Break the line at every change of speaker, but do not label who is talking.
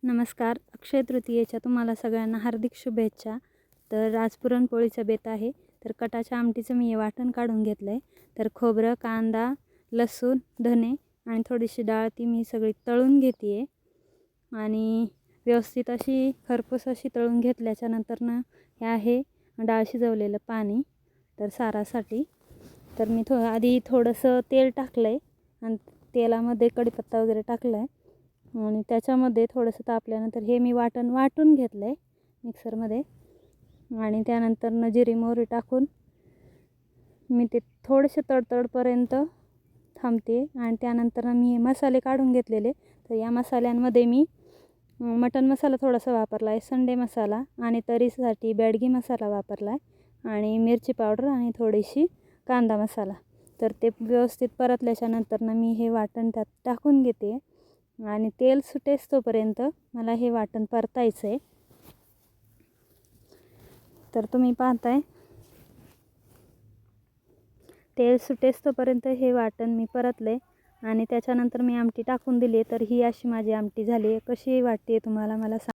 नमस्कार. अक्षय तृतीयेच्या तुम्हाला सगळ्यांना हार्दिक शुभेच्छा. तर आज पुरणपोळीचा बेत आहे. तर कटाच्या आमटीचं मी हे वाटण काढून घेतलं आहे. तर खोबरं, कांदा, लसूण, धने आणि थोडीशी डाळ ती मी सगळी तळून घेते आहे. आणि व्यवस्थित अशी खरपूस अशी तळून घेतल्याच्या नंतरनं हे आहे डाळ शिजवलेलं पाणी तर सारासाठी. तर मी आधी थोडंसं तेल टाकलं आहे आणि तेलामध्ये कढीपत्ता वगैरे टाकला आहे आणि त्याच्यामध्ये थोडंसं तापल्यानंतर हे मी वाटून घेतलं आहे मिक्सरमध्ये. आणि त्यानंतर जिरी मोहरी टाकून मी ते थोडेसे तडतडपर्यंत थांबते. आणि त्यानंतर मी हे मसाले काढून घेतलेले. तर या मसाल्यांमध्ये मी मटण मसाला थोडासा वापरला आहे, संडे मसाला आणि तरीसाठी बॅडगी मसाला वापरला आहे आणि मिरची पावडर आणि थोडीशी कांदा मसाला. तर ते व्यवस्थित परतल्याच्या नंतरनं मी हे वाटण त्यात टाकून घेते आणि तेल सुटेस तोपर्यंत मला हे वाटण परतायचं आहे. तर तुम्ही पाहताय तेल सुटेस तोपर्यंत हे वाटण मी परतले आणि त्याच्यानंतर मी आमटी टाकून दिली. तर ही अशी माझी आमटी झाली आहे. कशी वाटते तुम्हाला मला सांगा.